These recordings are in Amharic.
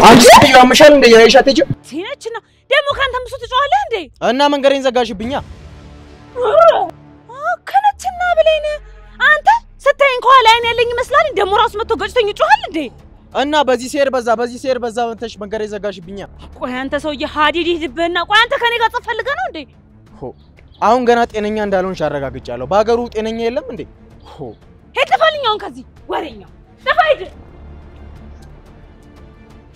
አንቺ ያምሻል እንደ ያይሻተጂ ሲነችና ደሞ ካንተ ምሱ ትጫዋለህ እንዴ እና መንገሬን ዘጋሽብኛ ከነችና ብለኝ አንተ ስታይን ከኋላ አይን ያለኝ ይመስላል ደሞ ራስ መጥቶ ገጭተኝ ይጫዋል እንዴ እና በዚህ ሴር በዛ ወንተሽ መንገሬን ዘጋሽብኛ ቆይ አንተ ሰውዬ ሀዲድ ይድብና ቆይ አንተ ከኔ ጋር ተፈልገ ነው እንዴ አሁን ገና ጤነኛ እንዳልሆንሽ አረጋግጫለሁ ባገሩ ጤነኛ የለም እንዴ ሄጥፋልኛውን ከዚህ ወሬኛው ተፋይድ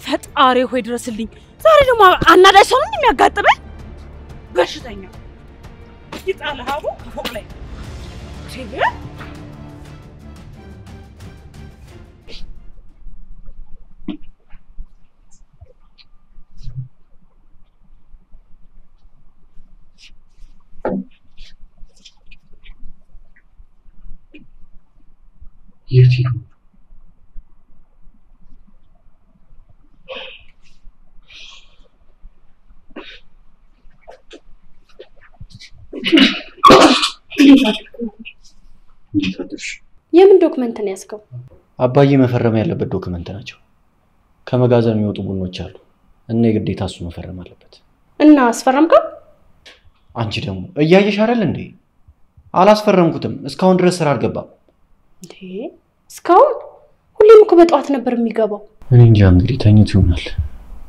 ፈጣሪ ሆይ ድረስልኝ ዛሬ ደግሞ አናዳይ ሰው ምን የሚያጋጥመኝ በሽተኛ ይጣልሃው ከፎቅ ላይ ሲገ የት ነው የምን ዶክመንት ነው ያስከው አባዬ መፈረም ያለበት ዶክመንት ናቸው ከመጋዘን የሚወጡ ቡኖች አሉ እና የግዴታ እሱ መፈረም አለበት እና አስፈረምከው አንቺ ደግሞ እያየሽ አይደል እንዴ አላስፈረምኩትም እስካሁን ድረስ ስራ አልገባም እንዴ እስካሁን ሁሌም እኮ በጧት ነበር የሚገባው እኔ እንጃ እንግዲህ ተኝቶ ይሆናል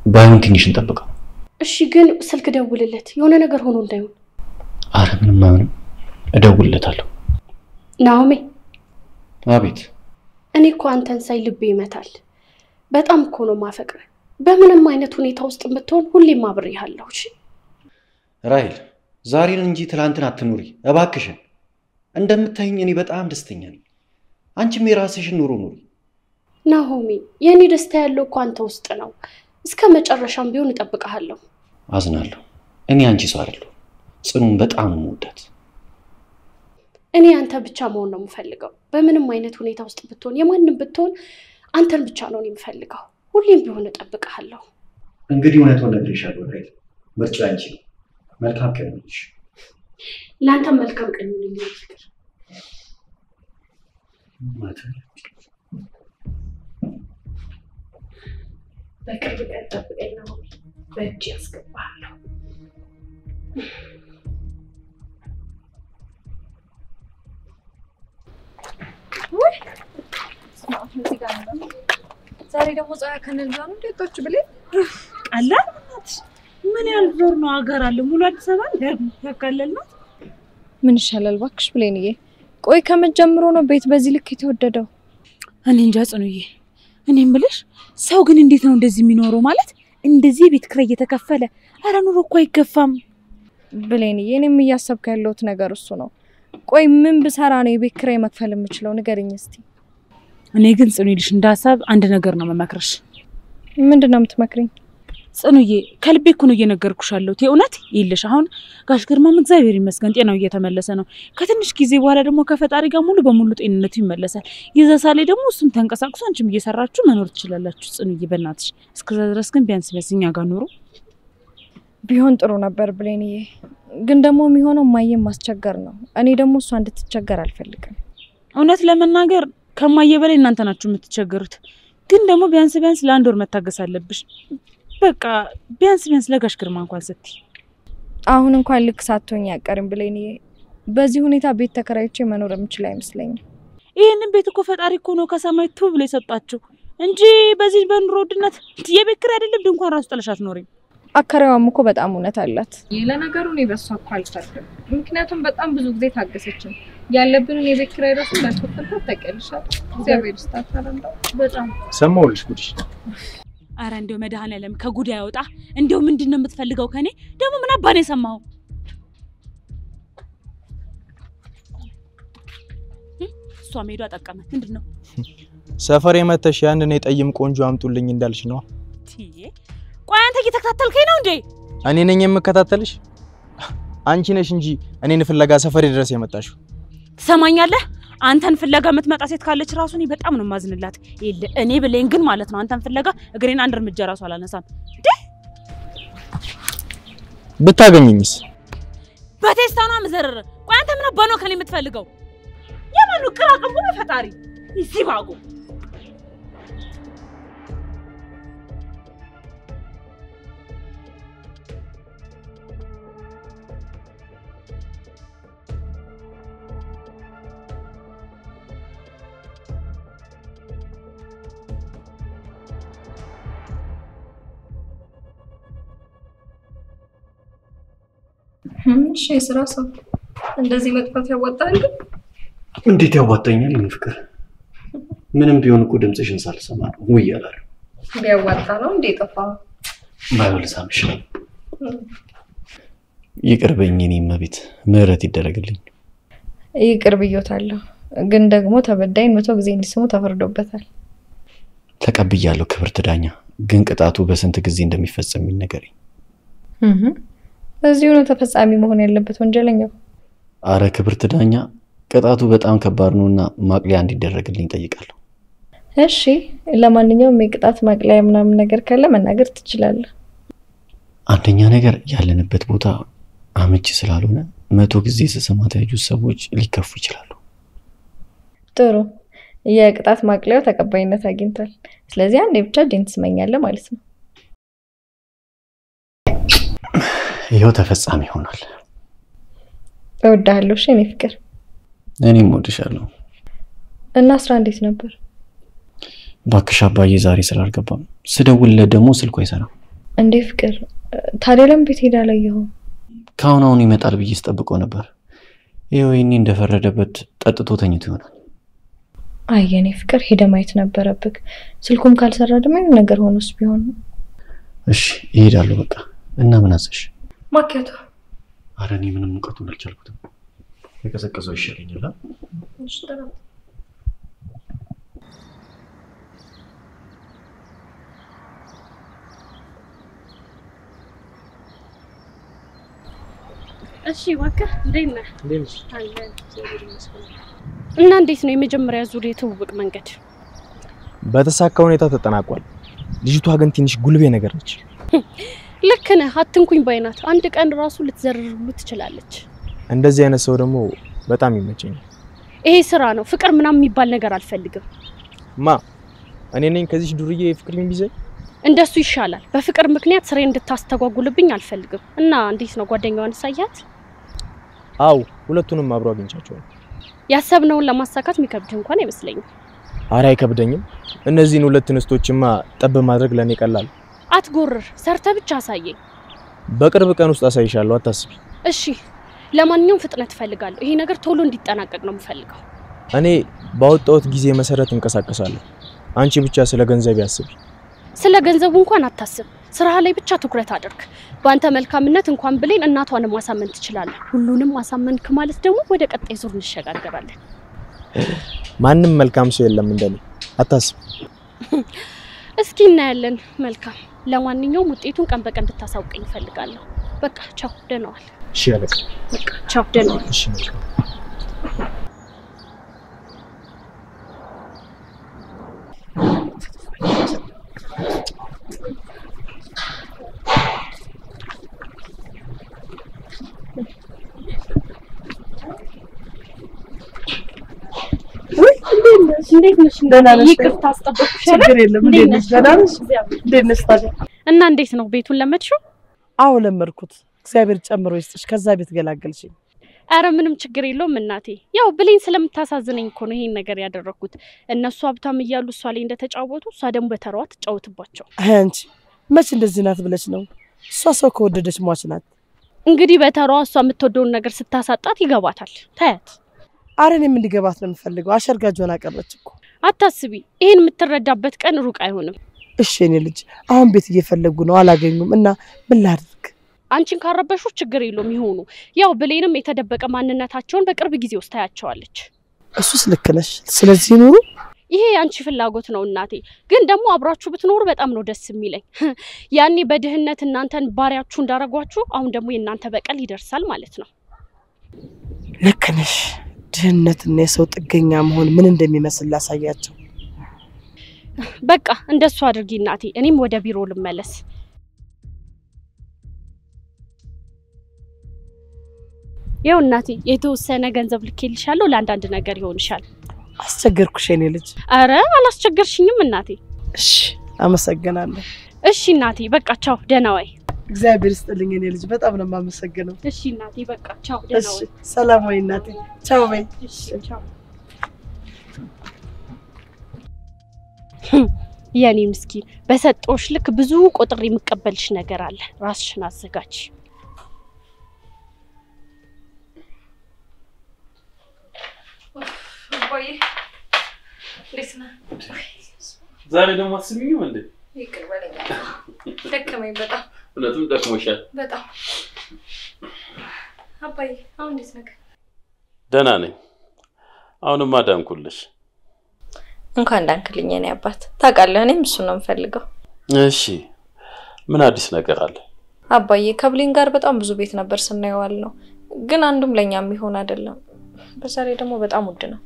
ባይሆን ትንሽ እንጠብቀው እሺ ግን ስልክ ደውልለት የሆነ ነገር ሆኖ እንዳይሆን አረ ምንም እደውልለታለሁ ናኦሚ አቤት እኔ እኮ አንተን ሳይ ልቤ ይመታል በጣም እኮ ነው ማፈቅር በምንም አይነት ሁኔታ ውስጥ ብትሆን ሁሌም አብሬሃለሁ እሺ ራይል ዛሬን እንጂ ትላንትን አትኑሪ እባክሽን እንደምታይኝ እኔ በጣም ደስተኛ ነኝ አንቺም የራስሽን ኑሮ ኑሪ ናኦሚ የኔ ደስታ ያለው እኮ አንተ ውስጥ ነው እስከ መጨረሻም ቢሆን እጠብቅሃለሁ አዝናለሁ እኔ አንቺ ሰው አይደለሁ ጽኑን በጣም ወዳት እኔ አንተ ብቻ መሆን ነው የምፈልገው በምንም አይነት ሁኔታ ውስጥ ብትሆን የማንንም ብትሆን አንተን ብቻ ነው የምፈልገው ሁሌም ቢሆን እጠብቅሃለሁ እንግዲህ እውነቱን ነግሬሻለሁ ራይል ምርጫው አንቺ ነው መልካም ቀን ይሁንልሽ ላንተ መልካም ቀን ይሁንልሽ ፍቅር በቅርብ ቀን ጠብቀኝ ነው በእጅ ያስገባለሁ ወይ ስማት ነው ሲጋር ነው ዛሬ ደግሞ ጻያ ከነልዛኑ ደጣች ብለ ቀላልናት ምን ያልዞር ነው አገር አለ ሙሉ አዲስ አበባ ያካለል ነው ምን ይሻላል ባክሽ ብለንዬ ቆይ ከመጀመሩ ነው ቤት በዚህ ልክ የተወደደው እኔ እንጃ ጽኑዬ እኔም ብለሽ ሰው ግን እንዴት ነው እንደዚህ የሚኖረው ማለት እንደዚህ ቤት ክራይ እየተከፈለ አረ ኑሮ እኮ አይገፋም ብለንዬ እኔም እያሰብኩ ያለሁት ነገር እሱ ነው ቆይ ምን ብሰራ ነው የቤት ክራይ መክፈል የምችለው ንገሪኝ እስቲ እኔ ግን ጽኑይልሽ እንዳሳብ አንድ ነገር ነው መመክረሽ ምንድነው የምትመክሪኝ ጽኑዬ ከልቤ እኮ ነው እየነገርኩሻለሁ የእውነት ይልሽ አሁን ጋሽ ግርማም እግዚአብሔር ይመስገን ጤናው እየተመለሰ ነው ከትንሽ ጊዜ በኋላ ደግሞ ከፈጣሪ ጋር ሙሉ በሙሉ ጤንነቱ ይመለሳል የዛሳሌ ደግሞ እሱም ተንቀሳቅሶ አንቺም እየሰራችሁ መኖር ትችላላችሁ ጽኑዬ በእናትሽ እስከዛ ድረስ ግን ቢያንስ በዚህኛ ጋር ኑሮ ቢሆን ጥሩ ነበር ብለንዬ ግን ደግሞ የሚሆነው ማየም ማስቸገር ነው እኔ ደግሞ እሷ እንድትቸገር አልፈልግም እውነት ለመናገር ከማየ በላይ እናንተ ናችሁ የምትቸገሩት ግን ደግሞ ቢያንስ ለአንድ ወር መታገስ አለብሽ በቃ ቢያንስ ለጋሽ ግርማ እንኳን ስትይ አሁን እንኳን ልክ ሳትሆኝ ያቀርም ብለንዬ በዚህ ሁኔታ ቤት ተከራይቼ መኖር የምችል አይመስለኝም ይሄንን ቤት እኮ ፈጣሪ እኮ ነው ከሰማይ ቱ ብሎ የሰጣችሁ እንጂ በዚህ በኑሮ ውድነት የቤት ኪራይ አይደለም ድንኳን ራስ ጥለሻት ኖሪ አከራዋም እኮ በጣም እውነት አላት ለነገሩ ነው በሷ አልፈርድም ምክንያቱም በጣም ብዙ ጊዜ ታገሰችን ያለብንን የቤት ኪራይ ራሱ እንዳልከፈልኩ ታቀልሻል እግዚአብሔር ይስጣታል በጣም ሰማውልሽ ጉድሽ አረ እንደው መድኃኒዓለም ከጉድ ያወጣ እንደው ምንድነው የምትፈልገው ከኔ ደግሞ ምን አባኔ ሰማው እሷ ሜዷ አጠቀመ ምንድነው ሰፈር የመተሽ ያን ነው የጠይም ቆንጆ አምጡልኝ እንዳልሽ ነው ቆይ አንተ እየተከታተልከኝ ነው እንዴ እኔ ነኝ የምከታተልሽ አንቺ ነሽ እንጂ እኔን ፍለጋ ሰፈር ድረስ የመጣሽው ትሰማኛለህ አንተን ፍለጋ የምትመጣ ሴት ካለች ራሱ እኔ በጣም ነው ማዝንላት ይል እኔ ብለኝ ግን ማለት ነው አንተን ፍለጋ እግሬን አንድ እርምጃ ራሱ አላነሳም እንዴ ብታገኝኝስ በቴስታውና መዘረረ ቆይ አንተ ምን አባኖ ከኔ የምትፈልገው የማኑ ቅራቅም ነው ፈጣሪ ይሲባጉ እሺ የስራ ሰው እንደዚህ መጥፋት ያዋጣል? እንዴት ያዋጣኛል? የኔ ፍቅር ምንም ቢሆን እኮ ድምፅሽን ሳልሰማ ነው ውይ ያላል። ቢያዋጣ ነው እንዴ ጠፋው? ባይወልሳምሽ ይቅርበኝ የኔ እመቤት፣ ምህረት ይደረግልኝ። ይቅር ብዮታለሁ፣ ግን ደግሞ ተበዳይን 100 ጊዜ እንዲስሙ ተፈርዶበታል። ተቀብያለሁ ክብርት ዳኛ፣ ግን ቅጣቱ በስንት ጊዜ እንደሚፈጸም ይነገረኝ። እዚሁ ነው ተፈጻሚ መሆን ያለበት ወንጀለኛው። አረ ክብርት ዳኛ፣ ቅጣቱ በጣም ከባድ ነውና ማቅለያ እንዲደረግልኝ ጠይቃለሁ። እሺ ለማንኛውም የቅጣት ማቅለያ ምናምን ነገር ካለ መናገር ትችላለህ። አንደኛ ነገር ያለንበት ቦታ አመቺ ስላልሆነ 100 ጊዜ ስሰማት ያዩት ሰዎች ሊከፉ ይችላሉ። ጥሩ፣ የቅጣት ማቅለያው ተቀባይነት አግኝቷል። ስለዚህ አንዴ ብቻ እጄን ትስመኛለህ ማለት ነው። ይኸው ተፈጻሚ ይሆናል። እወድሃለሁ። እሺ የኔ ፍቅር። እኔም እወድሻለሁ። እና ስራ እንዴት ነበር? ባክሽ አባዬ ዛሬ ስላልገባም ስደውልለት ደግሞ ስልኩ አይሰራም። እንዴ ፍቅር፣ ታዲያ ለምን ቤት ሄዳ አላየኸውም? ካሁን ይመጣል ብዬ ስጠብቀው ነበር። ይኸው ይሄኔ እንደፈረደበት ጠጥቶ ተኝቶ ይሆናል። አይ የኔ ፍቅር፣ ሄደ ማየት ነበረብህ። ስልኩም ካልሰራ ደግሞ የሆነ ነገር ሆኖስ ቢሆን። እሺ እሄዳለሁ በቃ። እና ምን አዘሽ? ማኪያቶ። ኧረ እኔ ምንም ሙቀቱን አልቻልኩትም። የቀዘቀዘው ይሻለኛል። እሺ ጥሩ። እሺ እባክህ እንዴት ነህ? እንዴት እና እንዴት ነው የመጀመሪያ ዙር የትውውቅ መንገድ? በተሳካ ሁኔታ ተጠናቋል። ልጅቷ ግን ትንሽ ጉልቤ ነገር ነች። ልክ ነህ፣ አትንኩኝ ባይናት። አንድ ቀን ራሱ ልትዘርርሉ ትችላለች። እንደዚህ አይነት ሰው ደግሞ በጣም ይመቸኛል። ይሄ ስራ ነው፣ ፍቅር ምናምን የሚባል ነገር አልፈልግም። እኔ ነኝ ከዚህ ዱርዬ ፍቅር የሚይዘኝ? እንደሱ ይሻላል። በፍቅር ምክንያት ስሬ እንድታስተጓጉልብኝ አልፈልግም። እና እንዴት ነው ጓደኛዋን ሳያት? አው ሁለቱንም አብሮ አግኝቻቸዋል። ያሰብነውን ለማሳካት የሚከብድ እንኳን አይመስለኝም። አረ አይከብደኝም። እነዚህን ሁለት እንስቶችማ ጠብ ማድረግ ለኔ ቀላል። አትጎርር፣ ሰርተ ብቻ አሳየኝ። በቅርብ ቀን ውስጥ አሳይሻለሁ፣ አታስቢ። እሺ፣ ለማንኛውም ፍጥነት ፈልጋለሁ። ይሄ ነገር ቶሎ እንዲጠናቀቅ ነው የምፈልገው። እኔ ባወጣሁት ጊዜ መሰረት እንቀሳቀሳለሁ። አንቺ ብቻ ስለ ገንዘብ ያስቢ። ስለ ገንዘቡ እንኳን አታስብ፣ ስራ ላይ ብቻ ትኩረት አድርግ። በአንተ መልካምነት እንኳን ብሌን እናቷን ማሳመን ትችላለህ። ሁሉንም ማሳመንክ ማለት ደግሞ ወደ ቀጣይ ዙር እንሸጋገራለን። ማንም መልካም ሰው የለም እንደኔ፣ አታስብ። እስኪ እናያለን። መልካም። ለማንኛውም ውጤቱን ቀን በቀን እንድታሳውቀኝ እፈልጋለሁ። በቃ ቻው፣ ደህና ዋል። እሺ አለቃ። በቃ ቻው፣ ደህና ዋል። እሺ እንዴት ነሽ? ይቅርታ አስጠበቅኩሽ። ችግር የለም። እንዴት ነሽ? ደህና ነሽ? እንዴት ነሽ ታዲያ? እና እንዴት ነው ቤቱን ለመድሽው? አዎ ለመድኩት። እግዚአብሔር ጨምሮ ይስጥሽ። ከዛ ቤት ገላገልሽኝ። አረ ምንም ችግር የለውም እናቴ። ያው ብሌን ስለምታሳዝነኝ እኮ ነው ይሄን ነገር ያደረኩት። እነሱ ሀብታም እያሉ እሷ ላይ እንደተጫወቱ እሷ ደግሞ በተራዋ ትጫወትባቸው። አንቺ መች እንደዚህ ናት ብለሽ ነው? እሷ ሰው ከወደደች ሟች ናት። እንግዲህ በተራዋ እሷ የምትወደውን ነገር ስታሳጣት ይገባታል። ታያት። አረ እኔም እንዲገባት ነው የምፈልገው። አሸርጋጇን አቀረች እኮ። አታስቢ፣ ይሄን የምትረዳበት ቀን ሩቅ አይሆንም። እሺ እኔ ልጅ አሁን ቤት እየፈለጉ ነው፣ አላገኙም። እና ምን ላድርግ? አንቺን ካረበሹ ችግር የለውም ይሆኑ። ያው ብሌንም የተደበቀ ማንነታቸውን በቅርብ ጊዜ ውስጥ ታያቸዋለች። እሱስ ልክ ነሽ። ስለዚህ ኑሩ። ይሄ አንቺ ፍላጎት ነው እናቴ። ግን ደግሞ አብራችሁ ብትኖሩ በጣም ነው ደስ የሚለኝ። ያኔ በድህነት እናንተን ባሪያችሁ እንዳረጓችሁ አሁን ደግሞ የእናንተ በቀል ይደርሳል ማለት ነው። ልክ ነሽ። ድህነትና የሰው ጥገኛ መሆን ምን እንደሚመስል ላሳያቸው። በቃ እንደሱ አድርጊ እናቴ። እኔም ወደ ቢሮ ልመለስ። ያው እናቴ የተወሰነ ገንዘብ ልኬልሻለሁ፣ ለአንዳንድ ነገር ይሆንሻል። አስቸገርኩሽ የኔ ልጅ? አረ አላስቸገርሽኝም እናቴ። እሺ አመሰግናለሁ። እሺ እናቴ በቃ ቻው፣ ደህና ዋይ። እግዚአብሔር ይስጥልኝ የኔ ልጅ፣ በጣም ነው የማመሰግነው። እሺ እናቴ በቃ ቻው፣ ደህና ዋይ። ሰላም ወይ እናቴ። ቻው በይ። እሺ ቻው። የኔ ምስኪን፣ በሰጦሽ ልክ ብዙ ቁጥር የሚቀበልሽ ነገር አለ። ራስሽን አዘጋጅ። እንዴት ነህ? ዛሬ ደግሞ አትስሚኝም እንዴ? ይቅር በለኝ። ደከመኝ በጣም። እውነትም ደክሞሻል? በጣም። አባዬ አሁን እንዴት ነህ? ደህና ነኝ። አሁንማ ዳንኩልሽ። እንኳን ዳንክልኝ የኔ አባት። ታውቃለህ እኔም እሱን ነው የምፈልገው። እሺ ምን አዲስ ነገር አለ? አባዬ ከብሌን ጋር በጣም ብዙ ቤት ነበር ስናየዋል ነው፣ ግን አንዱም ለኛ የሚሆን አይደለም። በዛሬ ደግሞ በጣም ውድ ነው።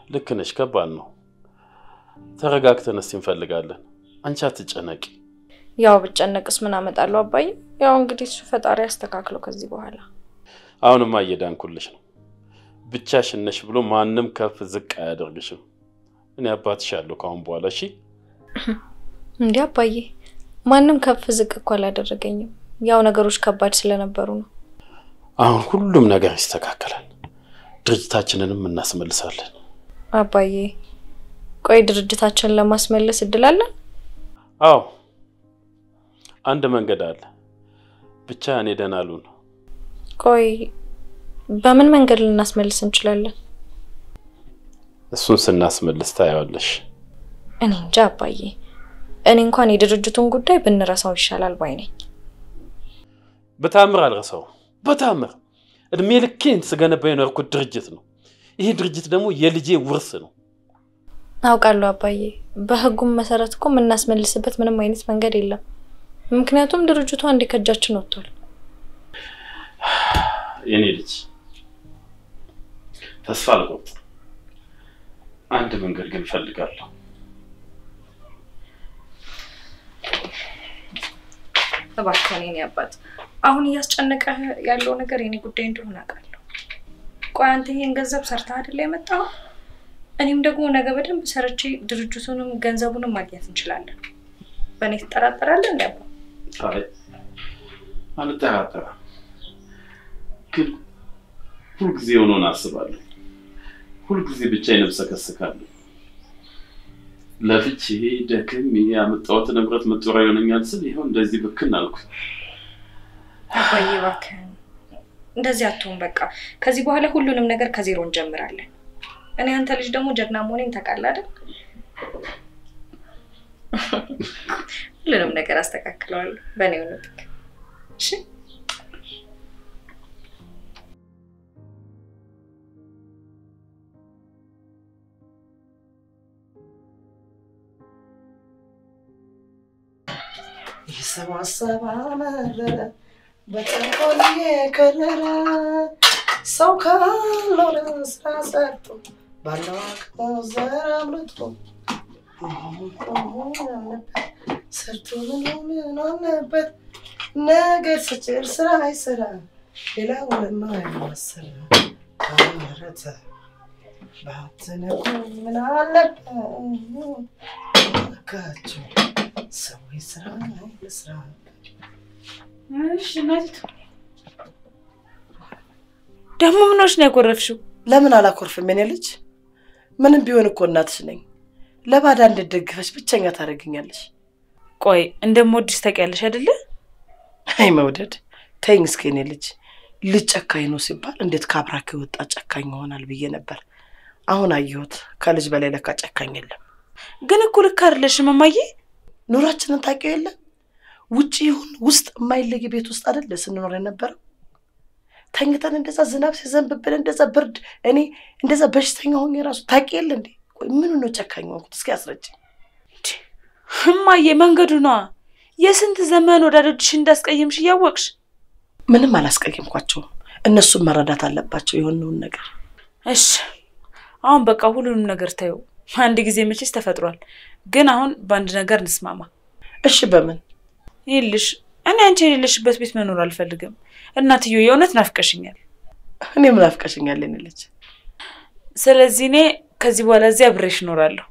ልክ ነሽ፣ ከባድ ነው። ተረጋግተን እስቲ እንፈልጋለን። አንቺ አትጨነቂ። ያው ብጨነቅስ ምን አመጣለሁ አባዬ? ያው እንግዲህ እሱ ፈጣሪ ያስተካክለው ከዚህ በኋላ። አሁንማ እየዳንኩልሽ ነው። ብቻሽን ነሽ ብሎ ማንም ከፍ ዝቅ አያደርግሽም። እኔ አባትሽ አለሁ ካሁን በኋላ። እሺ እንዴ አባዬ፣ ማንም ከፍ ዝቅ እኮ አላደረገኝም። ያው ነገሮች ከባድ ስለነበሩ ነው። አሁን ሁሉም ነገር ይስተካከላል። ድርጅታችንንም እናስመልሳለን። አባዬ ቆይ ድርጅታችንን ለማስመለስ እድል አለን? አዎ አንድ መንገድ አለ። ብቻ እኔ ደህና ልሁን። ቆይ በምን መንገድ ልናስመልስ እንችላለን? እሱን ስናስመልስ ታያለሽ። እኔ እንጃ አባዬ። እኔ እንኳን የድርጅቱን ጉዳይ ብንረሳው ይሻላል ባይ ነኝ። በታምር አልረሳው። በታምር እድሜ ልኬን ስገነባ የኖርኩት ድርጅት ነው። ይሄ ድርጅት ደግሞ የልጄ ውርስ ነው። አውቃለሁ አባዬ። በህጉም መሰረት እኮ የምናስመልስበት ምንም አይነት መንገድ የለም። ምክንያቱም ድርጅቱ አንዴ ከእጃችን ወጥቷል። የኔ ልጅ ተስፋ አልቆርጥም። አንድ መንገድ ግን ፈልጋለሁ። እባክህ የኔ አባት፣ አሁን እያስጨነቀህ ያለው ነገር የኔ ጉዳይ እንደሆነ አውቃለሁ። ቆይ አንተ ይሄን ገንዘብ ሰርተህ አይደል ያመጣው? እኔም ደግሞ ነገ በደንብ ሰርቼ ድርጅቱንም ገንዘቡንም ማግኘት እንችላለን። በእኔ ትጠራጠራለህ እንዴ? አይ አልጠራጠርም። ግን ሁልጊዜ ሆኖን አስባለሁ። ሁልጊዜ ብቻዬን እብሰከስካለሁ። ለፍቼ ደክም ያመጣሁት ንብረት መጦሪያ ይሆነኛል ስል ይሄው እንደዚህ ብክን አልኩ። አባዬ እባክህ እንደዚህ አትሁን። በቃ ከዚህ በኋላ ሁሉንም ነገር ከዜሮ እንጀምራለን። እኔ አንተ ልጅ ደግሞ ጀግና መሆኔን ታውቃለህ አይደል? ሁሉንም ነገር አስተካክለዋለሁ በእኔ ነው። እሺ ይሰባሰባመረ በተቆየ ከለረ ሰው ካለው ስራ ሰርቶ ባለው አቅሙ ዘር አምርቶ ሰርቶ ምን አለበት ነገር ስጭር ስራ አይሰራ ሌላውንማ አይመሰል አመረተ ባትነቁ ምን አለበት ካቸው ሰው ይስራ ይስራ። እሺ እናት ደግሞ ምን ሆነሽ ነው ያኮረፍሽው? ለምን አላኮርፍም የኔ ልጅ? ምንም ቢሆን እኮ እናትሽ ነኝ። ለባዳ እንደደግፈሽ ብቸኛ ታረጋግኛለሽ። ቆይ እንደምወድሽ ታውቂያለሽ አይደለ? አይ መውደድ ተይኝ እስኪ የኔ ልጅ። ልጅ ጨካኝ ነው ሲባል እንዴት ካብራክ ወጣ ጨካኝ ይሆናል ብዬ ነበር። አሁን አየሁት ከልጅ በላይ ለካ ጨካኝ የለም። ግን እኮ ልክ አይደለሽም እማዬ። ኑራችንን ታውቂው የለ? ውጪ ይሁን ውስጥ የማይለይ ቤት ውስጥ አይደል ስንኖር የነበረው? ተኝተን እንደዛ ዝናብ ሲዘንብብን እንደዛ ብርድ እኔ እንደዛ በሽተኛ ሆኜ ራሱ ታውቂ የለ እንዴ? ቆይ ምን ነው ጨካኝ ሆንኩት? እስኪ አስረጅኝ። እማዬ መንገዱ ነው። የስንት ዘመን ወዳጆችሽ እንዳስቀየምሽ እያወቅሽ። ምንም አላስቀየምኳቸውም። እነሱም መረዳት አለባቸው የሆነውን ነገር። እሺ አሁን በቃ ሁሉንም ነገር ታዩ። አንድ ጊዜ መቼስ ተፈጥሯል። ግን አሁን በአንድ ነገር እንስማማ። እሺ በምን? ይልሽ እኔ አንቺ የሌለሽበት ቤት መኖር አልፈልግም። እናትዬ የእውነት ናፍቀሽኛል። እኔም ናፍቀሽኛል የኔ ልጅ። ስለዚህ እኔ ከዚህ በኋላ እዚህ አብሬሽ እኖራለሁ።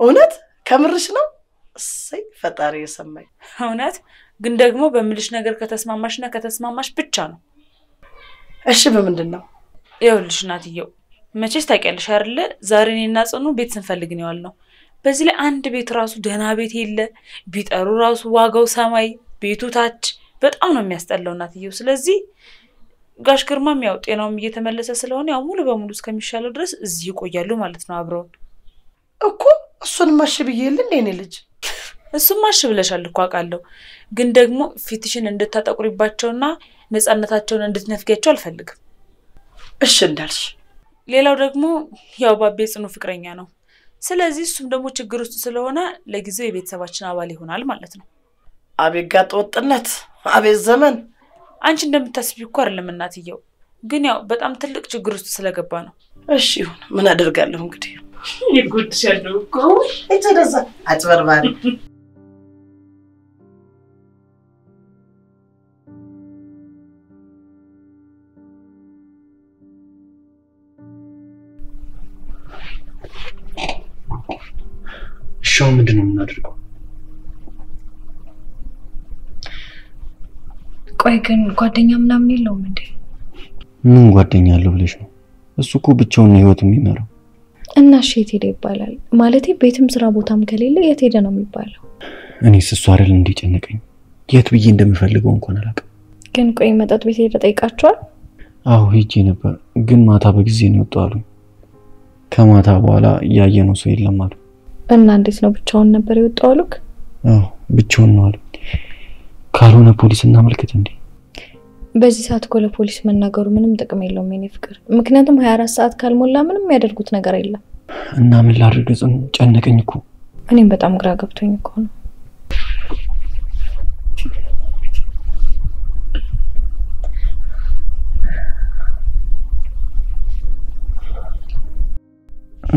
እውነት ከምርሽ ነው? እሰይ ፈጣሪ የሰማኝ። እውነት ግን ደግሞ በምልሽ ነገር ከተስማማሽና ከተስማማሽ ብቻ ነው። እሺ በምንድን ነው? ይኸውልሽ እናትዬው መቼስ ታውቂያለሽ አይደለ? ዛሬ እኔና ጽኑ ቤት ስንፈልግ ነው ያልነው። በዚህ ላይ አንድ ቤት ራሱ ደህና ቤት የለ። ቢጠሩ ራሱ ዋጋው ሰማይ፣ ቤቱ ታች። በጣም ነው የሚያስጠላው እናትዬው። ስለዚህ ጋሽ ግርማም ያው ጤናውም እየተመለሰ ስለሆነ ያው ሙሉ በሙሉ እስከሚሻለው ድረስ እዚህ ይቆያሉ ማለት ነው አብረውን። እኮ እሱን ማሽ ብዬልኝ እኔ ልጅ እሱም ማሽ ብለሻል እኮ አውቃለሁ። ግን ደግሞ ፊትሽን እንድታጠቁሪባቸውና ነፃነታቸውን እንድትነፍጊያቸው አልፈልግም። እሺ እንዳልሽ። ሌላው ደግሞ ያው ባቤ ጽኑ ፍቅረኛ ነው። ስለዚህ እሱም ደግሞ ችግር ውስጥ ስለሆነ ለጊዜው የቤተሰባችን አባል ይሆናል ማለት ነው። አቤት ጋጥ ወጥነት፣ አቤት ዘመን። አንቺ እንደምታስቢው እኮ አይደለም እናትየው፣ ግን ያው በጣም ትልቅ ችግር ውስጥ ስለገባ ነው። እሺ ይሁን፣ ምን አደርጋለሁ እንግዲህ። ይጎድሻለሁ እኮ እተደዛ አትበርባሪ። ሻው ምንድነው የምናደርገው? ቆይ ግን ጓደኛ ምናምን የለውም እንዴ? ምን ጓደኛ አለው ብለሽ ነው? እሱ እኮ ብቻውን ነው ህይወት የሚመራው። እና እሺ የት ሄደ ይባላል? ማለቴ ቤትም ስራ ቦታም ከሌለ የት ሄደ ነው የሚባለው? እኔስ እሱ አይደል እንዲጨነቀኝ የት ብዬ እንደምፈልገው እንኳን አላውቅም። ግን ቆይ መጠጥ ቤት ሄደ ጠይቃቸዋል? አዎ ሄጄ ነበር፣ ግን ማታ በጊዜ ነው የወጣው አሉኝ። ከማታ በኋላ ያየነው ሰው የለም አሉ። እና እንዴት ነው ብቻውን ነበር የወጣው አሉክ? አዎ ብቻውን ነው አሉ። ካልሆነ ፖሊስ እናመልክት እንዴ? በዚህ ሰዓት እኮ ለፖሊስ መናገሩ ምንም ጥቅም የለውም የኔ ፍቅር። ምክንያቱም 24 ሰዓት ካልሞላ ምንም ያደርጉት ነገር የለም። እና ምን ላድርግ ጽኑ? ጨነቀኝ እኮ። እኔም በጣም ግራ ገብቶኝ እኮ ነው።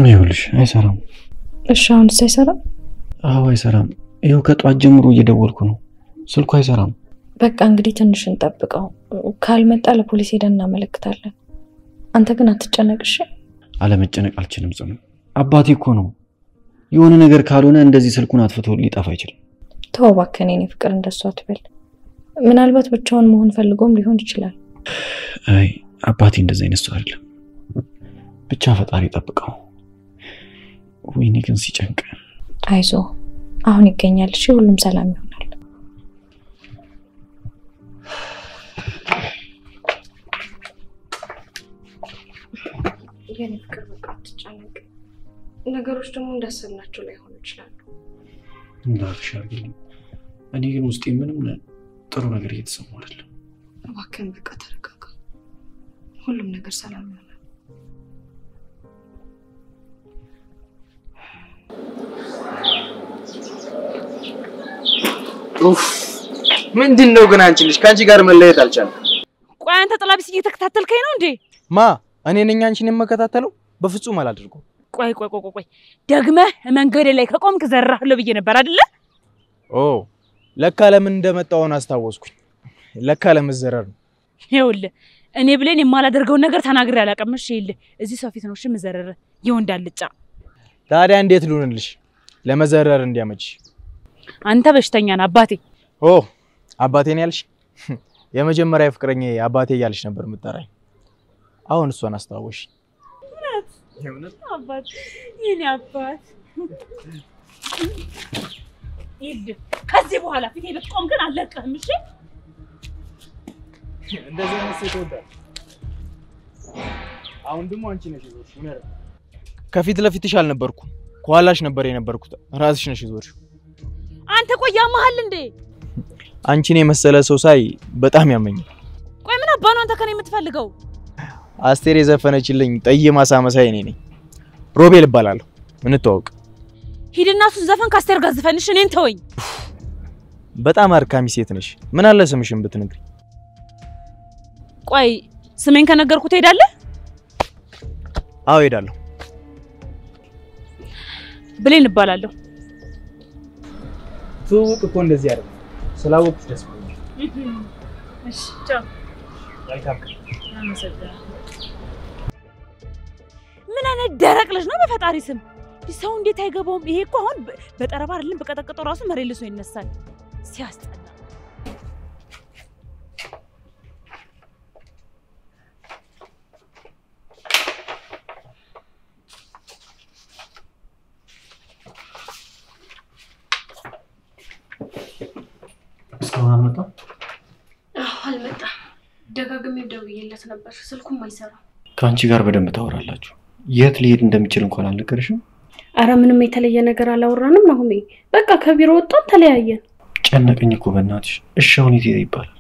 ይኸውልሽ አይሰራም። እሺ አሁንስ አይሰራም? አዎ አይሰራም። ይኸው ከጧት ጀምሮ እየደወልኩ ነው፣ ስልኩ አይሰራም። በቃ እንግዲህ ትንሽ እንጠብቀው። ካልመጣ ለፖሊስ ሄደን እናመለክታለን። አንተ ግን አትጨነቅ እሺ? አለመጨነቅ አልችልም ጽኑ። አባቴ እኮ ነው። የሆነ ነገር ካልሆነ እንደዚህ ስልኩን አጥፍቶ ሊጠፋ አይችልም። ተው እባክህ የኔ ፍቅር እንደሱ አትበል። ምናልባት ብቻውን መሆን ፈልጎም ሊሆን ይችላል። አይ አባቴ እንደዛ አይነት ሰው አይደለም። ብቻ ፈጣሪ ጠብቀው። ወይኔ ግን ሲጨንቅ። አይዞ አሁን ይገኛል እሺ፣ ሁሉም ሰላም ይሆናል። የኔ ፍቅር በቃ አትጨነቅ። ነገሮች ደግሞ እንዳሰብናቸው ላይሆኑ ይችላሉ። እንዳልሽ አድርጊልኝ። እኔ ግን ውስጤ ምንም ጥሩ ነገር እየተሰማው አይደለም። እባክህን በቃ ተረጋጋ። ሁሉም ነገር ሰላም ይሆናል። ኡፍ ምንድነው ግን አንቺ ልጅ ካንቺ ጋር መለየት አልቻልኩም። ቆይ አንተ ጥላቢስ እየተከታተልከኝ ነው እንዴ? ማ እኔ ነኝ አንቺን የምከታተለው? በፍጹም አላደርገው። ቆይ ደግመህ መንገድ ላይ ከቆምክ ዘራህለው ብዬ ነበር አይደለ? ኦ ለካ ለምን እንደመጣውን አስታወስኩኝ። ለካ ለመዘረር ነው። ይኸውልህ እኔ ብሌን የማላደርገው ነገር ተናግሬ አላውቅም። እሺ ይኸውልህ እዚህ ሰው ፊት ነው እሺ መዘረረ ይወንድ አልጫ። ታዲያ እንዴት ልሆንልሽ? ለመዘረር እንዲያመች። አንተ በሽተኛ ነህ አባቴ። ኦ አባቴን ያልሽ? የመጀመሪያ ፍቅረኛ አባቴ ያልሽ ነበር የምትጠራኝ። አሁን እሷን አስተዋወሽ። እውነት አባት የኔ አባት። ይልህ ከዚህ በኋላ ፊቴ ብትቆም ግን አለቅህም እሺ? እንደዚህ ነው ሴቶዳል። አሁን ደግሞ አንቺ ነሽ ይዞሽ ነው። ከፊት ለፊትሽ አልነበርኩም፣ ከኋላሽ ነበር የነበርኩት። ራስሽ ነሽ ይዞሽ። አንተ ቆይ ያመሃል እንዴ? አንቺን የመሰለ ሰው ሳይ በጣም ያመኛል። ቆይ ምን አባኑ አንተ ከኔ የምትፈልገው? አስቴር የዘፈነችልኝ ጠይም ማሳመሳይ እኔ ነኝ። ሮቤል እባላለሁ። ምን ተዋወቅ። ሂድና እሱን ዘፈን ካስቴር ጋር ዘፈንሽ እኔን ተወኝ። በጣም አርካሚ ሴት ነሽ። ምን አለ ስምሽን ብትነግሪ? ቆይ ስሜን ከነገርኩት ሄዳለህ? አዎ ሄዳለሁ። ብሌን እባላለሁ። ትውውቅ እኮ እንደዚህ አይደለም። ስላወቅሽ ደስ ብሎኛል። እሺ ቻው። መልካም። አመሰግናለሁ። ምን አይነት ደረቅ ልጅ ነው በፈጣሪ ስም? ሰው እንዴት አይገባውም? ይሄ እኮ አሁን በጠረባ አይደለም በቀጠቀጠው ራሱ መሬት ልሶ ይነሳል። ሲያስጠላ። እስካሁን አልመጣም? አልመጣም። ደጋግሜ ደውዬለት ነበር፣ ስልኩም አይሰራም። ከአንቺ ጋር በደንብ ታወራላችሁ። የት ሊሄድ እንደሚችል እንኳን አልነገርሽም? አረ ምንም የተለየ ነገር አላወራንም ናሆሜ። በቃ ከቢሮ ወጣን ተለያየን። ጨነቀኝ እኮ በእናትሽ። እሺ አሁን የት ይባላል?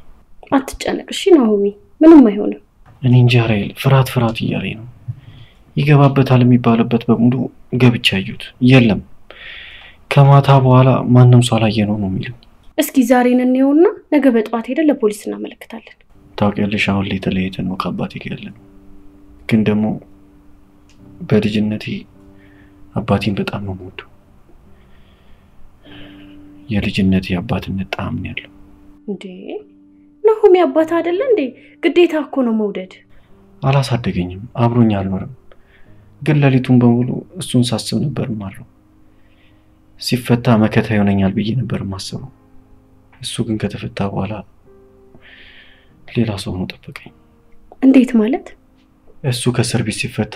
አትጨነቅ እሺ ናሆሜ፣ ምንም አይሆንም። እኔ እንጃ ራይል ፍርሃት እያለኝ ነው። ይገባበታል የሚባልበት በሙሉ ገብቻ አዩት የለም። ከማታ በኋላ ማንም ሰው አላየነው ነው የሚለው። እስኪ ዛሬን እንየውና ነገ በጠዋት ሄደን ለፖሊስ እናመለክታለን። ታውቂያለሽ አሁን ላይ ተለያይተን ነው ከአባቴ ጋር ያለነው። ግን ደግሞ በልጅነቴ አባቴን በጣም ነው የምወደው። የልጅነቴ አባትነት ጣዕም ነው ያለው። እንዴ ናሆሜ አባት አይደለ እንዴ? ግዴታ እኮ ነው መውደድ። አላሳደገኝም፣ አብሮኝ አልኖርም። ግን ሌሊቱን በሙሉ እሱን ሳስብ ነበር ማለው። ሲፈታ መከታ ይሆነኛል ብዬ ነበር ማስበው። እሱ ግን ከተፈታ በኋላ ሌላ ሰው ሆኖ ጠበቀኝ። እንዴት ማለት? እሱ ከእስር ቤት ሲፈታ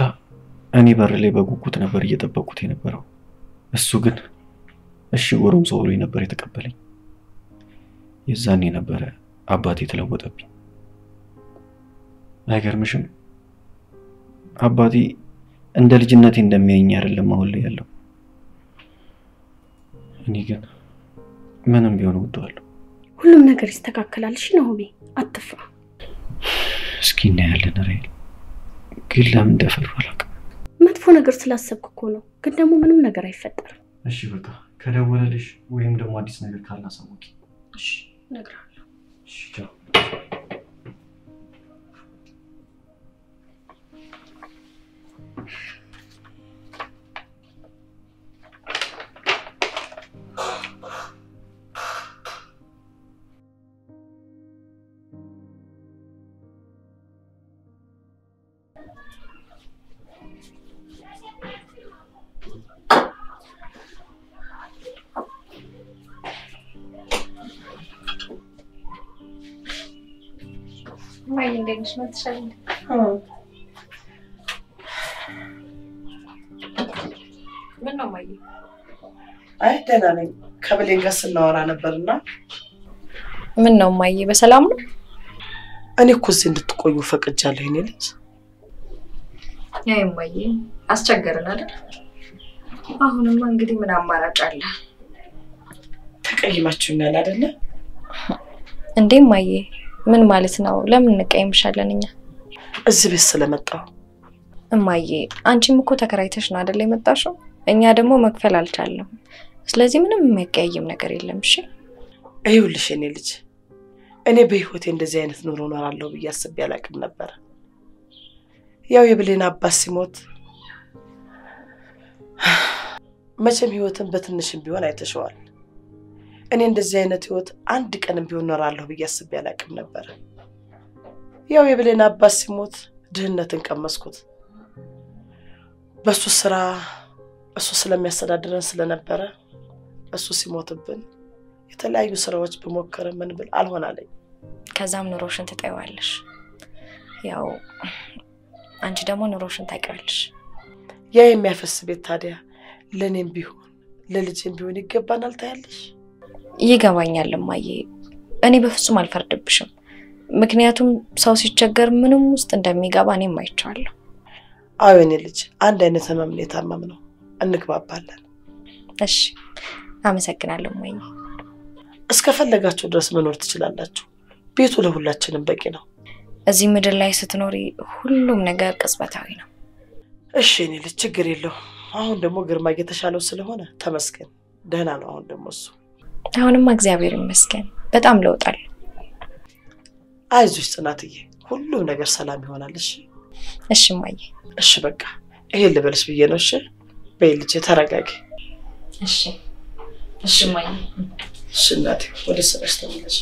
እኔ በር ላይ በጉጉት ነበር እየጠበቁት የነበረው። እሱ ግን እሺ ወሩም ሰው ብሎኝ ነበር የተቀበለኝ። የዛኔ ነበረ አባቴ ተለወጠብኝ። አይገርምሽም? አባቴ እንደ ልጅነቴ እንደሚያየኝ አይደለም አሁን ላይ ያለው። እኔ ግን ምንም ቢሆን እወደዋለሁ። ሁሉም ነገር ይስተካከላል። እሺ ናሆሜ አትፍራ። እስኪ እናያለን ራይል። ግን ለምን እንደፈራሁ አላውቅም። መጥፎ ነገር ስላሰብክ እኮ ነው። ግን ደግሞ ምንም ነገር አይፈጠርም። እሺ በቃ ከደወለልሽ ወይም ደግሞ አዲስ ነገር ካለ አሳውቂ። እሺ እነግርሃለሁ። እሺ ቻው። ማይ እንደነሽ መጥሻል። ምን ነው ማይ? አይ ደህና ነኝ። ከብሌን ጋር ስናወራ ነበርና። ምን ነው ማይ በሰላም ነው? እኔ እኮ እዚህ እንድትቆዩ ፈቅጃለሁ የኔ ልጅ። ያይ ማይ አስቸገረን አይደል? አሁንማ እንግዲህ ምን አማራጭ አለ? ተቀይማችሁኛል አይደለ? እንዴ ማይ ምን ማለት ነው? ለምን እንቀይምሻለን እኛ? እዚህ ቤት ስለመጣሁ። እማዬ አንቺም እኮ ተከራይተሽ ነው አይደል የመጣሽው? እኛ ደግሞ መክፈል አልቻለም። ስለዚህ ምንም የሚያቀያይም ነገር የለም። እሺ ይኸውልሽ የኔ ልጅ፣ እኔ በህይወቴ እንደዚህ አይነት ኑሮ እኖራለሁ ብዬ አስቤ አላውቅም ነበር። ያው የብሌን አባት ሲሞት መቼም ህይወትን በትንሽም ቢሆን አይተሽዋል። እኔ እንደዚህ አይነት ህይወት አንድ ቀንም ቢሆን እኖራለሁ ብዬ አስቤ አላውቅም ነበር። ያው የብሌን አባት ሲሞት ድህነትን ቀመስኩት። በሱ ስራ እሱ ስለሚያስተዳድረን ስለነበረ እሱ ሲሞትብን የተለያዩ ስራዎች በመከረ ምን ብል አልሆናለኝ። ከዛም ኑሮሽን ትጠይዋለሽ። ያው አንቺ ደግሞ ኑሮሽን ታውቂያለሽ። ያ የሚያፈስ ቤት ታዲያ ለኔም ቢሆን ለልጄም ቢሆን ይገባናል ታያለሽ። ይገባኛል እማዬ። እኔ በፍጹም አልፈርድብሽም። ምክንያቱም ሰው ሲቸገር ምንም ውስጥ እንደሚገባ እኔም አይቻለሁ። አዎ የኔ ልጅ፣ አንድ አይነት ህመም ነው የታመምነው። እንግባባለን። እሺ አመሰግናለሁ እማዬ። እስከፈለጋችሁ ድረስ መኖር ትችላላችሁ። ቤቱ ለሁላችንም በቂ ነው። እዚህ ምድር ላይ ስትኖሪ ሁሉም ነገር ቅጽበታዊ ነው። እሺ የኔ ልጅ ችግር የለውም። አሁን ደግሞ ግርማ እየተሻለው ስለሆነ ተመስገን። ደህና ነው አሁን ደግሞ እሱ። አሁንማ እግዚአብሔር ይመስገን በጣም ለውጣል። አይዞሽ ጽናትዬ፣ ሁሉም ነገር ሰላም ይሆናል። እሺ እሺ እማዬ። እሺ በቃ ይሄ ልበልሽ ብዬ ነው። እሺ በይ ልጄ ተረጋጊ። እሺ እሺ እማዬ። እሺ እናቴ ወደ ስራሽ ተመለሽ።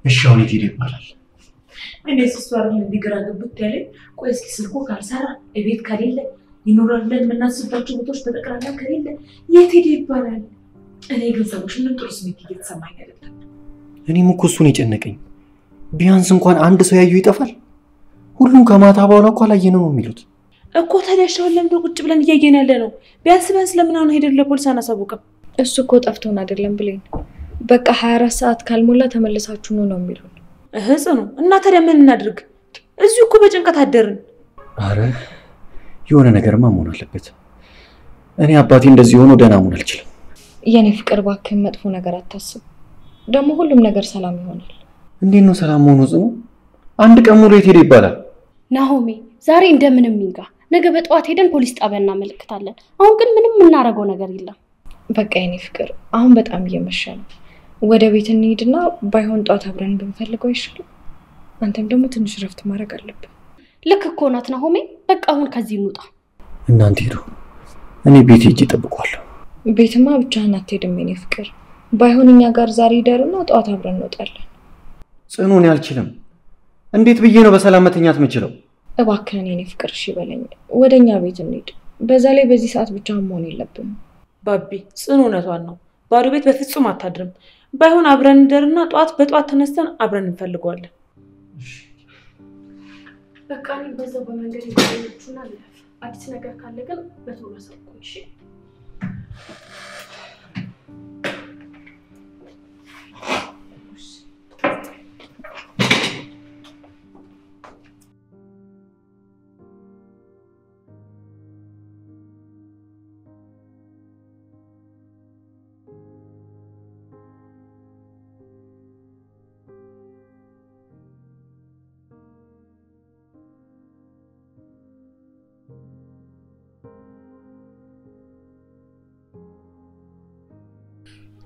እሺ አሁን የት ሄደ ይባላል? እኔ እሷ አይደል እንዲግራ ገብት ያለ ቆይ እስኪ ስልኩ ካልሰራ እቤት ከሌለ ይኖራል ብለን የምናስባቸው ቦታዎች በጠቅላላ ከሌለ የት ሄደ ይባላል? እኔ ግን ሰዎች ምንም ጥሩ ስሜት እየተሰማኝ አይደለም። እኔም እኮ እሱን የጨነቀኝ ቢያንስ እንኳን አንድ ሰው ያዩ ይጠፋል። ሁሉም ከማታ በኋላ እኮ አላየነው ነው የሚሉት እኮ። ታዲያ ሻውን ለምዶ ቁጭ ብለን እያየን ያለ ነው። ቢያንስ ለምን አሁን ሄደን ለፖሊስ አናሳውቅም? እሱ እኮ ጠፍቶን አይደለም ብሌን፣ በቃ 24 ሰዓት ካልሞላ ተመልሳችሁ ነው የሚሉን። ጽኑ እና ታዲያ ምን እናድርግ? እዚሁ እኮ በጭንቀት አደርን። አረ የሆነ ነገርማ መሆን አለበት። እኔ አባቴ እንደዚህ ሆኖ ደህና መሆን አልችልም። የኔ ፍቅር እባክህ መጥፎ ነገር አታስብ። ደግሞ ሁሉም ነገር ሰላም ይሆናል። እንዴት ነው ሰላም ሆኖ ጽኑ? አንድ ቀን ሙሉ የት ሄደ ይባላል? ናሆሜ ዛሬ እንደምንም ይንጋ፣ ነገ በጠዋት ሄደን ፖሊስ ጣቢያ እናመልክታለን። አሁን ግን ምንም እናረጋው ነገር የለም። በቃ የኔ ፍቅር አሁን በጣም እየመሸ ነው። ወደ ቤት እንሂድና ባይሆን ጧት አብረን ብንፈልገው ይሻላል። አንተም ደግሞ ትንሽ ረፍት ማድረግ አለብን። ልክ እኮ ናት ናሆሜ። በቃ አሁን ከዚህ እንውጣ። እናንተ ሄዱ፣ እኔ ቤት ሄጄ እጠብቀዋለሁ። ቤትማ ብቻህን አትሄድም የኔ ፍቅር። ባይሆን እኛ ጋር ዛሬ ይደርና ጧት አብረን እንወጣለን። ጽኑ እኔ አልችልም። እንዴት ብዬ ነው በሰላም መተኛት የምችለው? እባክህን የኔ ፍቅር እሺ በለኝ። ወደኛ ቤት እንሂድ። በዛ ላይ በዚህ ሰዓት ብቻህን መሆን የለብንም። ባቢ ጽኑ እውነቷን ነው። ባዶ ቤት በፍጹም አታድርም። ባይሆን አብረን እንደርና በጧት ተነስተን አብረን እንፈልገዋለን። በቃ እኔ በዛው በመንገድ ይገኛችሁና ልለፍ። አዲስ ነገር ካለ ግን በቶሎ ሰጥኩኝ። እሺ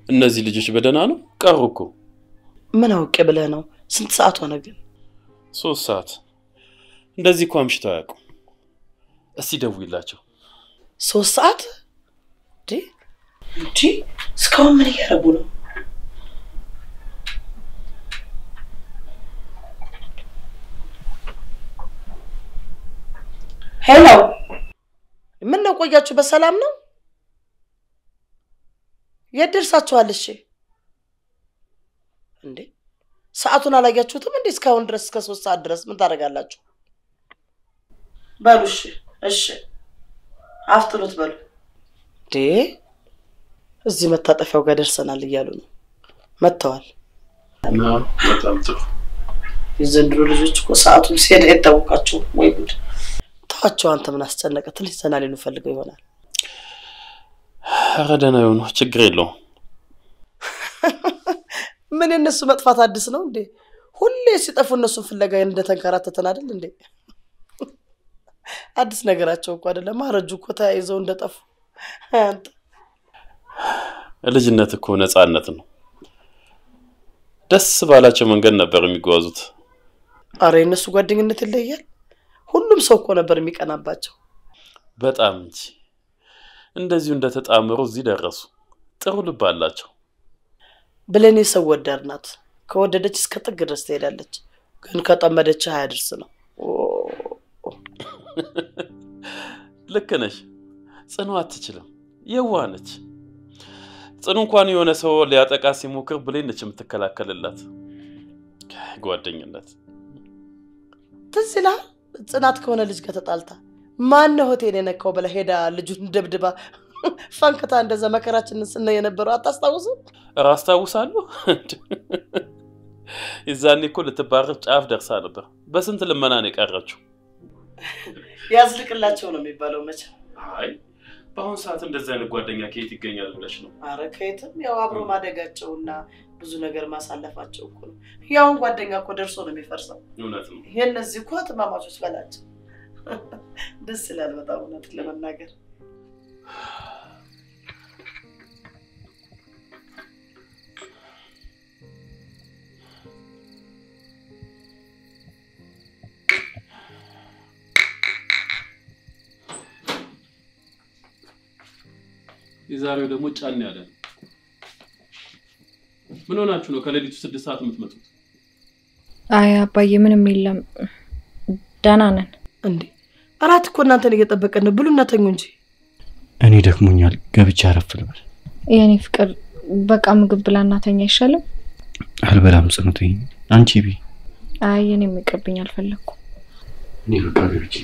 እነዚህ ልጆች በደና ነው ቀሩ እኮ። ምን አውቄ ብለህ ነው? ስንት ሰዓት ሆነ ግን? 3 ሰዓት። እንደዚህ እኮ አምሽተው አያውቁም። እስቲ ደውይላቸው። 3 ሰዓት እንዴ? እስካሁን ምን እያደረጉ ነው? ሄሎ፣ ምን ነው ቆያችሁ? በሰላም ነው? የደርሳችኋል? እሺ እንዴ ሰዓቱን አላያችሁትም እንዴ? እስካሁን ድረስ እስከ 3 ሰዓት ድረስ ምን ታደርጋላችሁ? በሉ እሺ አፍጥሩት በሉ። እዚህ መታጠፊያው ጋር ደርሰናል እያሉ ነው። መጥተዋል። እና በጣም ጥሩ። የዘንድሮ ልጆች እኮ ሰዓቱን ሲሄድ አይታወቃቸው ወይ ጉድ። ታቸው አንተ ምን አስጨነቀ? ትንሽ ዘና ሊሉ ፈልገው ይሆናል። ኧረ ደህና ይሁኑ፣ ችግር የለውም። ምን እነሱ መጥፋት አዲስ ነው እንዴ? ሁሌ ሲጠፉ እነሱን ፍለጋ እንደተንከራተተን አይደል እንዴ? አዲስ ነገራቸው እኮ አይደለም። ማረጁ እኮ ተያይዘው እንደጠፉ። አንተ ልጅነት እኮ ነፃነት ነው። ደስ ባላቸው መንገድ ነበር የሚጓዙት። አረ እነሱ ጓደኝነት ይለያል። ሁሉም ሰው እኮ ነበር የሚቀናባቸው። በጣም እንጂ እንደዚሁ እንደተጣመሩ እዚህ ደረሱ። ጥሩ ልብ አላቸው። ብለኔ ሰው ወዳድ ናት። ከወደደች እስከ ጥግ ድረስ ትሄዳለች። ግን ከጠመደች አያድርስ ነው። ልክ ነሽ። ጽኑ አትችልም፣ የዋህ ነች። ጽኑ እንኳን የሆነ ሰው ሊያጠቃ ሲሞክር ብሌን ነች የምትከላከልላት። ጓደኝነት ትዝ ይልሃል? ጽናት ከሆነ ልጅ ጋር ተጣልታ ማን ነው ሆቴል የነካው ብላ ሄዳ ልጁን ደብድባ ፈንክታ እንደዛ መከራችንን ስናይ የነበረው አታስታውስም? አስታውሳለሁ። ይዛኔ እኮ ልትባረር ጫፍ ደርሳ ነበር። በስንት ልመናን የቀረችው። ያዝልቅላቸው ነው የሚባለው መቼ። አይ በአሁን ሰዓት እንደዚህ አይነት ጓደኛ ከየት ይገኛል ብለሽ ነው? አረ ከየትም ያው አብሮ ማደጋቸውና ብዙ ነገር ማሳለፋቸው እኮ ነው። ያውን ጓደኛ እኮ ደርሶ ነው የሚፈርሰው። እውነት ነው። የነዚህ እኮ ተማማቾች በላቸው። ደስ ይላል በጣም እውነት ለመናገር። የዛሬው ደግሞ ጫን ያለ ነው። ምን ሆናችሁ ነው ከሌሊቱ 6 ሰዓት የምትመጡት? አይ አባዬ ምንም የለም ደህና ነን። እንዴ አራት እኮ እናንተን እየጠበቀን ነው። ብሉና ተኙ እንጂ። እኔ ደክሞኛል፣ ገብቼ አረፍ ልበል። የኔ ፍቅር በቃ ምግብ ብላና ተኛ አይሻልም? አልበላም ጽኑትኝ፣ አንቺ ቢ። አይ እኔ የሚቀርብኝ አልፈለኩም። እኔ በቃ ገብቼ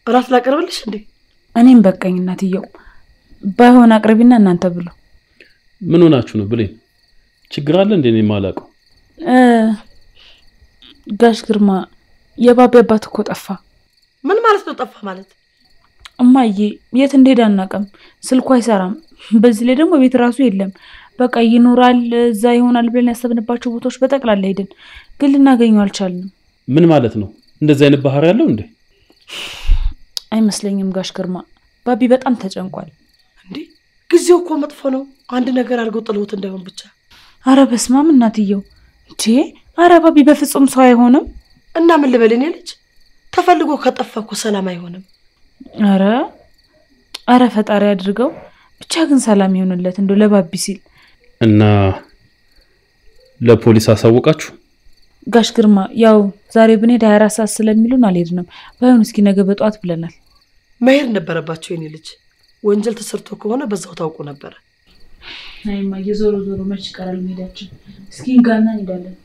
እራት ላቀርብልሽ እንዴ? እኔም በቃኝ እናትየው። ባይሆን አቅርቢና እናንተ ብሉ። ምን ሆናችሁ ነው ብሌን? ችግር አለ እንዴ? እኔ ማላቀው ጋሽ ግርማ የባቢ አባት እኮ ጠፋ። ምን ማለት ነው ጠፋ ማለት? እማዬ የት እንደሄደ አናውቅም። ስልኩ አይሰራም። በዚህ ላይ ደግሞ ቤት ራሱ የለም። በቃ ይኖራል እዛ ይሆናል ብለን ያሰብንባቸው ቦታዎች በጠቅላላ ሄድን፣ ግን ልናገኘው አልቻልንም። ምን ማለት ነው? እንደዚህ አይነት ባህሪ ያለው እንዴ? አይመስለኝም ጋሽ ግርማ። ባቢ በጣም ተጨንቋል። እንዴ ጊዜው እኮ መጥፎ ነው። አንድ ነገር አድርገው ጥለውት እንዳይሆን ብቻ። አረ በስማም እናትየው። እንዴ አረ ባቢ በፍጹም ሰው አይሆንም። እና ምን ልበል እኔ ልጅ? ተፈልጎ ከጠፋ እኮ ሰላም አይሆንም። አረ ፈጣሪ አድርገው። ብቻ ግን ሰላም ይሆንለት እንደው ለባቢ ሲል። እና ለፖሊስ አሳውቃችሁ? ጋሽ ግርማ ያው ዛሬ ብንሄድ 24 ሰዓት ስለሚሉን አልሄድንም። ባይሆን እስኪ ነገ በጧት ብለናል። መሄድ ነበረባቸው የኔ ልጅ። ወንጀል ተሰርቶ ከሆነ በዛው ታውቁ ነበር። አይማ የዞሮ ዞሮ መች ቀራል መሄዳችን። እስኪ እንጋና እንሄዳለን።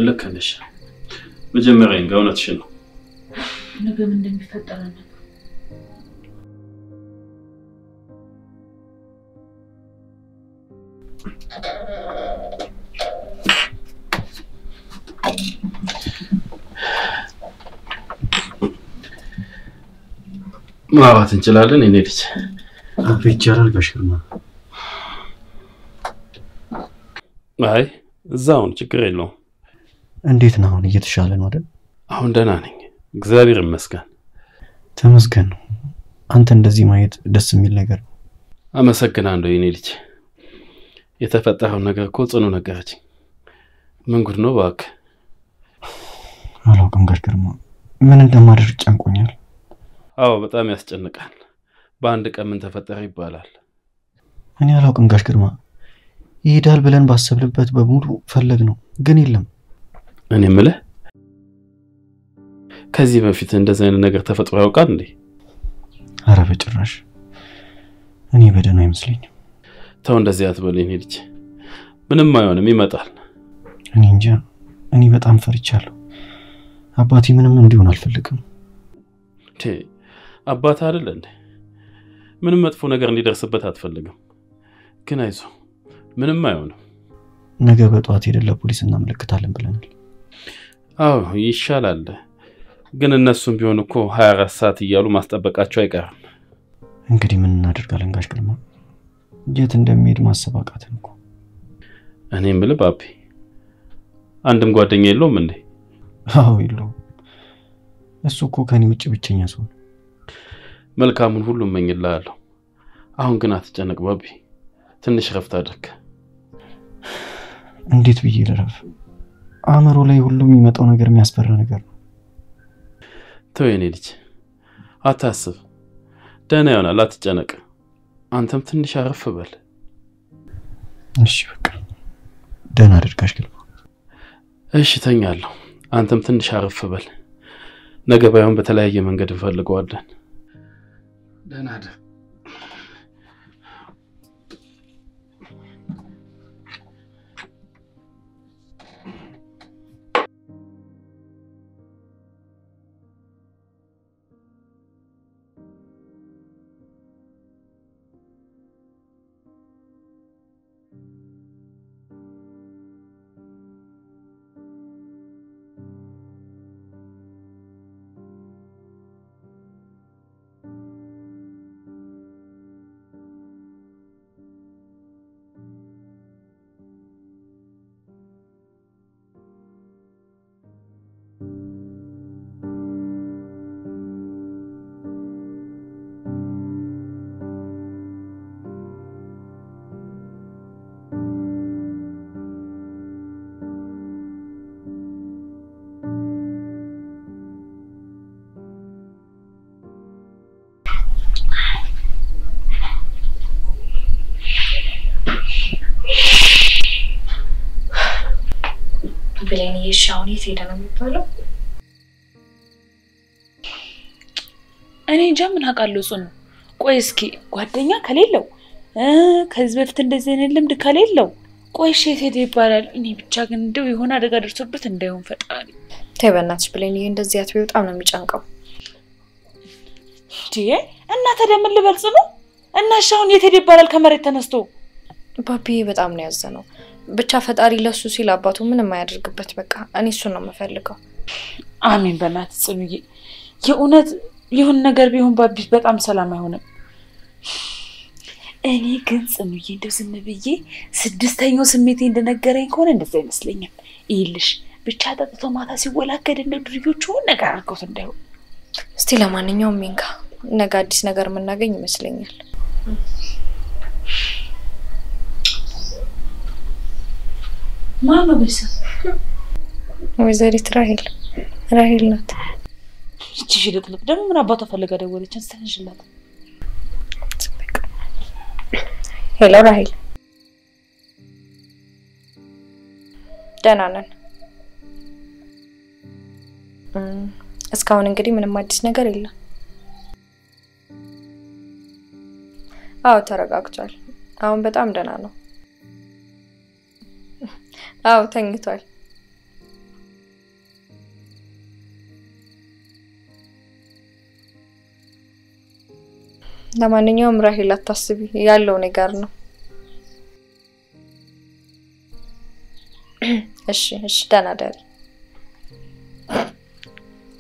ልክ ነሽ። መጀመሪያ እንጋውነትሽ ነው። ነገ ምን እንደሚፈጠር ነው። ማውራት እንችላለን እኔ ልጅ? አብ ይቻላል ጋሽ ግርማ? አይ እዛውን ችግር የለውም። እንዴት ነው አሁን? እየተሻለ ነው አይደል? አሁን ደህና ነኝ እግዚአብሔር ይመስገን። ተመስገን ነው። አንተ እንደዚህ ማየት ደስ የሚል ነገር ነው። አመሰግናለሁ የኔ ልጅ። የተፈጠረው ነገር እኮ ጽኑ ነገረች። ምን ጉድ ነው እባክህ? አላውቅም ጋሽ ግርማ፣ ምን እንደማደርግ ጨንቆኛል። አዎ በጣም ያስጨንቃል። በአንድ ቀን ምን ተፈጠረ ይባላል። እኔ አላውቅም ጋሽ ግርማ። ይሄዳል ብለን ባሰብልበት በሙሉ ፈለግ ነው ግን የለም። እኔ የምልህ ከዚህ በፊት እንደዚህ አይነት ነገር ተፈጥሮ ያውቃል እንዴ? አረ በጭራሽ። እኔ በደህና አይመስለኝም። ተው እንደዚህ አትበል የኔ ልጅ። ምንም አይሆንም፣ ይመጣል። እኔ እንጃ። እኔ በጣም ፈርቻለሁ። አባቴ ምንም እንዲሆን አልፈልግም። አባት አይደል እንዴ? ምንም መጥፎ ነገር እንዲደርስበት አትፈልግም። ግን አይዞህ ምንም አይሆንም። ነገ በጧት ሄደን ለፖሊስ እናመለክታለን ብለናል። አዎ ይሻላል። ግን እነሱም ቢሆን እኮ 24 ሰዓት እያሉ ማስጠበቃቸው አይቀርም። እንግዲህ ምን እናደርጋለን ጋሽ ግርማ? የት እንደሚሄድ ማሰብ አቃተን እኮ። እኔ የምልህ ባቢ አንድም ጓደኛ የለውም እንዴ? አዎ የለውም። እሱ እኮ ከኔ ውጭ ብቸኛ ሰው ነው። መልካሙን ሁሉ እመኝልሃለሁ። አሁን ግን አትጨነቅ ባቢ፣ ትንሽ ረፍት አድርግ። እንዴት ብዬ ልረፍ? አእምሮ ላይ ሁሉ የሚመጣው ነገር የሚያስፈራ ነገር ነው። ተው የኔ ልጅ አታስብ፣ ደህና ይሆናል፣ አትጨነቅ። አንተም ትንሽ አረፍ በል። እሺ በቃ ደህና አድርጋሽ ግርማ። እሺ ተኛለሁ፣ አንተም ትንሽ አረፍ በል። ነገ ባይሆን በተለያየ መንገድ እንፈልገዋለን። ደህና አድር። ብሌን ይሻውን የት ሄደ ነው የሚባለው? እኔ እንጃ ምን አውቃለሁ ጽኑ። ቆይ እስኪ ጓደኛ ከሌለው ከዚህ በፊት እንደዚህ አይነት ልምድ ከሌለው ቆይ እሺ የት ሄደ ይባላል? እኔ ብቻ ግን እንደው የሆነ አደጋ ደርሶበት እንዳይሆን ፈጣሪ። ተይ በእናትሽ ብሌን እንደዚህ አትበይ፣ በጣም ነው የሚጨንቀው። እና ተደምል ልበልጽ ነው እና ሻውን የት ሄደ ይባላል ከመሬት ተነስቶ? ባቢ በጣም ነው ያዘነው። ብቻ ፈጣሪ ለሱ ሲል አባቱ ምንም አያደርግበት። በቃ እኔ እሱን ነው የምፈልገው። አሜን። በእናትህ ጽኑዬ የእውነት ይሁን ነገር ቢሆን ባቢ በጣም ሰላም አይሆንም። እኔ ግን ጽኑዬ እንደው ዝም ብዬ ስድስተኛው ስሜቴ እንደነገረኝ ከሆነ እንደዛ አይመስለኝም። ይልሽ ብቻ ጠጥቶ ማታ ሲወላከድ እንደ ድርዮቹ ነገር አድርገውት እንዳይሆን። እስቲ ለማንኛውም ሚንካ ነገ አዲስ ነገር የምናገኝ ይመስለኛል። ማን ነው በሰ? ወይዘሪት ራሄል ናት። እቺ ሽልጥልጥ ደግሞ ምን አባቷ ፈልጋ ደወለች? አንስተንሽላት። ሄሎ ራሄል፣ ደህና ነን። እስካሁን እንግዲህ ምንም አዲስ ነገር የለም። አዎ ተረጋግቷል። አሁን በጣም ደህና ነው። አዎ ተኝቷል። ለማንኛውም ራሄል አታስቢ፣ ያለው ነገር ነው። እሺ ደህና ደሪ።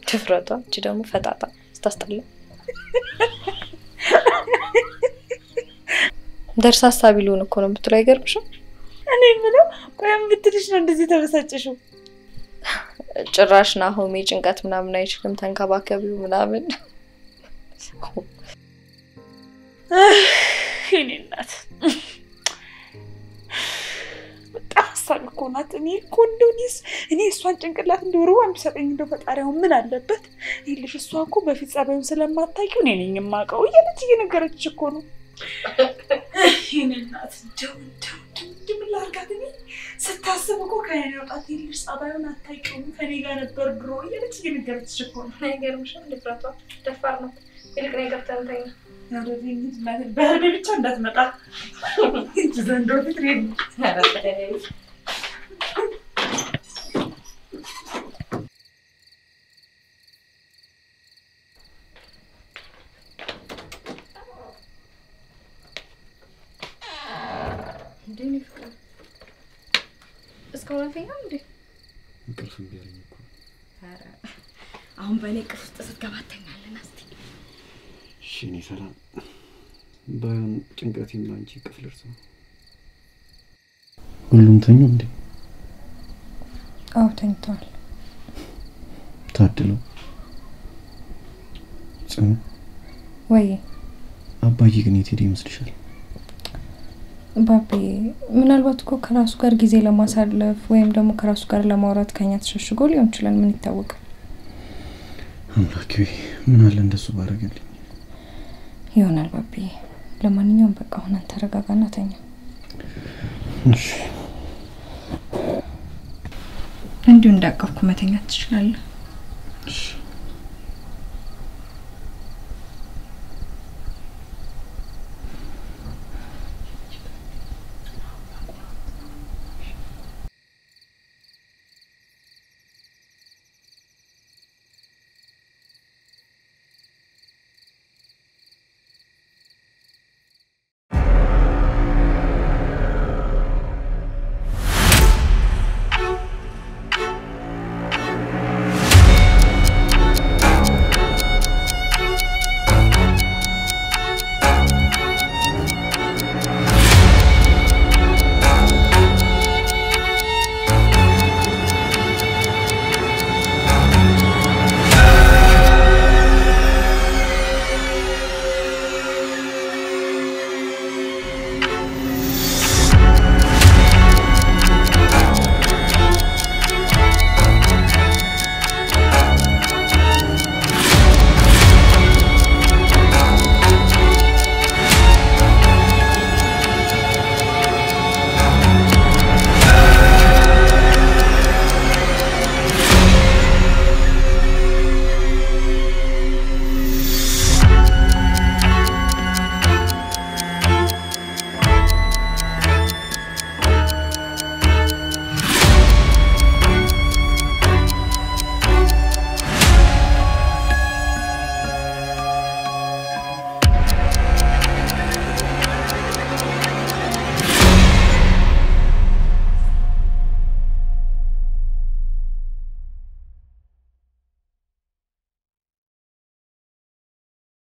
ትፍረቷ እቺ ደግሞ ፈጣጣ ስታስጠላ ደርሳ ሀሳቢሉን እኮ ነው የምትለው። አይገርምሽም? እኔ ምንም ቆይም ብትልሽ ነው እንደዚህ ተበሳጨሽው? ጭራሽ ናሆሜ ጭንቀት ምናምን አይችልም ተንከባከቢው ምናምን። እኔ እናት በጣም ሳልኮናት እኔ እኮ እንደውስ እኔ እሷን ጭንቅላት እንደወሩ አምሰጠኝ እንደው ፈጣሪው ምን አለበት? ይልሽ እሷ እኮ በፊት ጸባዩን ስለማታውቂው እኔ ነኝ የማውቀው እያለች እየነገረችሽ እኮ ነው። እኔ እናት እንደው ምን ላድርጋት? እኔ ስታስብ እኮ ከእኔ ወጣት ይልሽ ጸባዩን አታውቂውም ከኔ ጋር ነበር ድሮ እያለች እየነገረችሽ እኮ ነው። አይገርምሽም? ድፍረቷ ደፋር ነው። ይልቅ ነው ገብተንተኛ ያረደኝ ማለት በህልሜ ብቻ እንዳትመጣ እንጂ ዘንድሮ ፍትሬን ያረደኝ። እንደኔ ፍቅር እስካሁን አልተኛም እንዴ? እንቅልፍ ቢያለኝ እኮ ኧረ አሁን በእኔ ቅፍ ውስጥ ስትገባተኛለን እስቲ። እሺ እኔ ሰላም ባይሆን ጭንቀቴን ባንቺ ቅፍ ልርሰው። ሁሉም ተኙ እንዴ? አዎ ተኝተዋል። ታድለው ጽኑ ወይ አባዬ ግን የት ሄደ ይመስልሻል? ባቢ ምናልባት እኮ ከራሱ ጋር ጊዜ ለማሳለፍ ወይም ደግሞ ከራሱ ጋር ለማውራት ከኛ ተሸሽጎ ሊሆን ይችላል። ምን ይታወቃል? አምላኬ ምን አለ እንደሱ ባረገልኝ። ይሆናል ባቢ። ለማንኛውም በቃ አሁን አንተ ተረጋጋና ተኛ። እሺ እንዲሁ እንዳቀፍኩ መተኛት ትችላለህ።